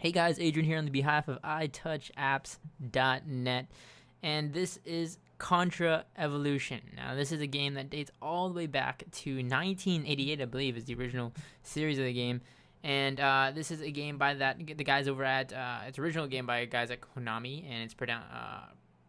Hey guys, Adrian here on the behalf of iTouchApps.net, and this is Contra Evolution. Now, this is a game that dates all the way back to 1988, I believe, is the original series of the game. And this is a game by the guys over at it's original game by guys at Konami, and it's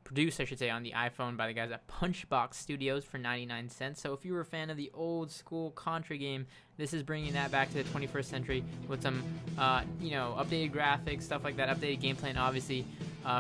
produced, I should say, on the iPhone by the guys at Punchbox Studios for 99 cents. So if you were a fan of the old school Contra game, this is bringing that back to the 21st century with some, updated graphics, stuff like that, updated gameplay, and obviously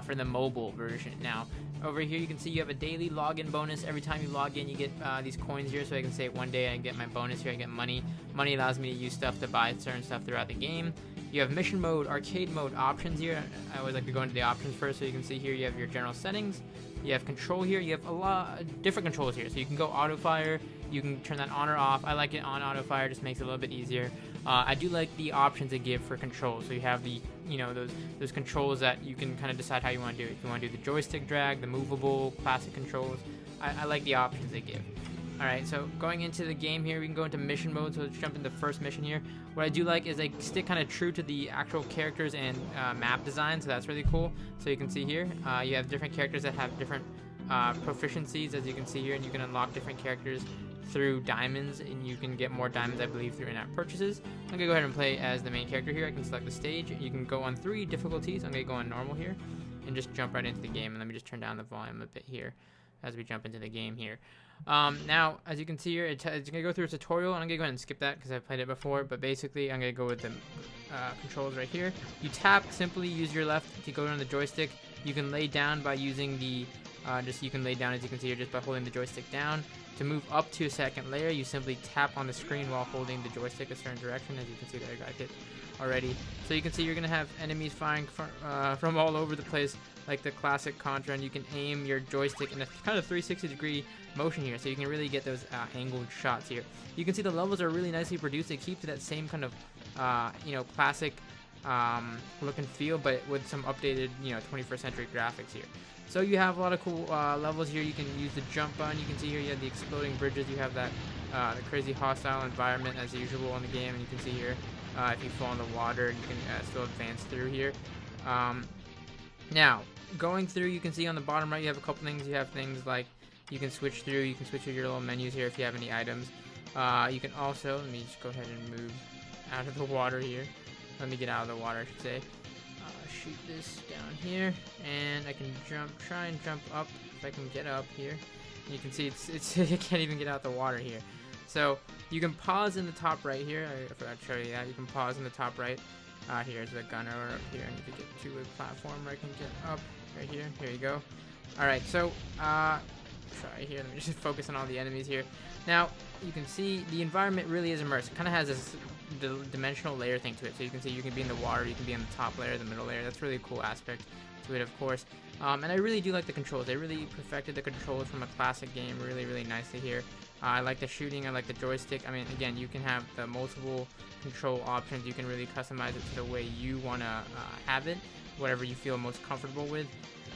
for the mobile version. Now, over here you can see you have a daily login bonus. Every time you log in, you get these coins here. So I can say one day I get my bonus here, I get money. Money allows me to use stuff to buy certain stuff throughout the game. You have mission mode, arcade mode options here. I always like to go into the options first. So you can see here you have your general settings. You have control here. You have a lot of different controls here. So you can go auto fire. You can turn that on or off. I like it on auto fire. Just makes it a little bit easier. I do like the options they give for controls. So you have the those controls that you can kind of decide how you want to do it. If you want to do the joystick drag, the movable, classic controls. I like the options they give. Alright, so going into the game here, we can go into mission mode, so let's jump into the first mission here. What I do like is they stick kind of true to the actual characters and map design, so that's really cool. So you can see here, you have different characters that have different proficiencies, as you can see here, and you can unlock different characters through diamonds, and you can get more diamonds, I believe, through in-app purchases. I'm going to go ahead and play as the main character here. I can select the stage. You can go on 3 difficulties. I'm going to go on normal here and just jump right into the game, and let me just turn down the volume a bit here as we jump into the game here. Now, as you can see here, it's going to go through a tutorial, and I'm going to go ahead and skip that because I've played it before, but basically I'm going to go with the controls right here. You tap, simply use your left to go on the joystick. You can lay down by using the, you can lay down, as you can see here, just by holding the joystick down. To move up to a second layer, you simply tap on the screen while holding the joystick a certain direction. As you can see there, I got hit already. So you can see you're going to have enemies firing from all over the place, like the classic Contra, and you can aim your joystick in a kind of 360-degree motion here, so you can really get those angled shots here. You can see the levels are really nicely produced. They keep to that same kind of, classic look and feel, but with some updated, 21st century graphics here. So you have a lot of cool levels here. You can use the jump button. You can see here you have the exploding bridges. You have that the crazy hostile environment as usual in the game, and you can see here if you fall in the water, you can still advance through here. Now, going through, you can see on the bottom right, you have a couple things. You have things like you can switch through. You can switch through your little menus here if you have any items. You can also, let me just go ahead and move out of the water here. Let me get out of the water, I should say. Shoot this down here, and I can try and jump up if I can get up here. You can see it's I can't even get out the water here. So you can pause in the top right here. I forgot to show you that. You can pause in the top right. Here's the gunner up here, and you can get to a platform where I can get up right here. Here you go. Alright, so try here. Let me just focus on all the enemies here. Now you can see the environment really is immersive. It kind of has this dimensional layer thing to it. So you can see you can be in the water, you can be in the top layer, the middle layer. That's really a cool aspect to it, of course. And I really do like the controls. They really perfected the controls from a classic game really, really nicely here. I like the shooting. I like the joystick. I mean, again, you can have the multiple control options. You can really customize it to the way you want to have it, whatever you feel most comfortable with.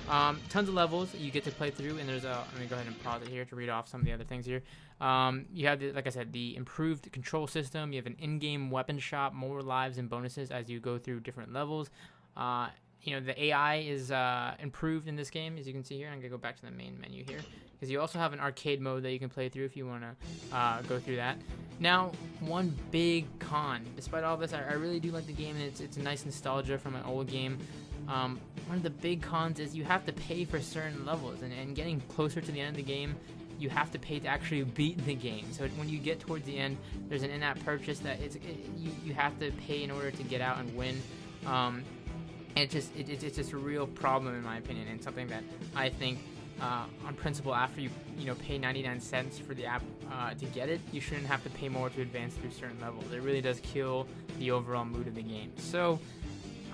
Tons of levels you get to play through, and there's a, let me go ahead and pause it here to read off some of the other things here. You have, like I said, the improved control system. You have an in-game weapon shop, more lives and bonuses as you go through different levels. The AI is improved in this game, as you can see here. I'm going to go back to the main menu here, because you also have an arcade mode that you can play through if you want to go through that. Now, one big con, despite all this, I really do like the game, and it's a nice nostalgia from an old game. One of the big cons is you have to pay for certain levels, and getting closer to the end of the game, you have to pay to actually beat the game. So when you get towards the end, there's an in-app purchase that you have to pay in order to get out and win. And it's just a real problem in my opinion, and something that I think on principle, after you pay 99 cents for the app to get it, you shouldn't have to pay more to advance through certain levels. It really does kill the overall mood of the game. So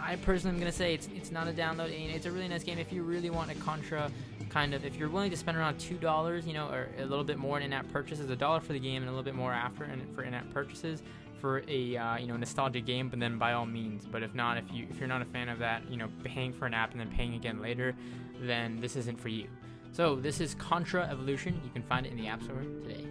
I personally am going to say it's not a download, and it's a really nice game if you really want a Contra kind of, if you're willing to spend around $2, or a little bit more in in-app purchases, $1 for the game and a little bit more after for in-app purchases for a nostalgia game, but then by all means. But if not, if you're not a fan of that, paying for an app and then paying again later, then this isn't for you. So this is Contra Evolution. You can find it in the App Store today.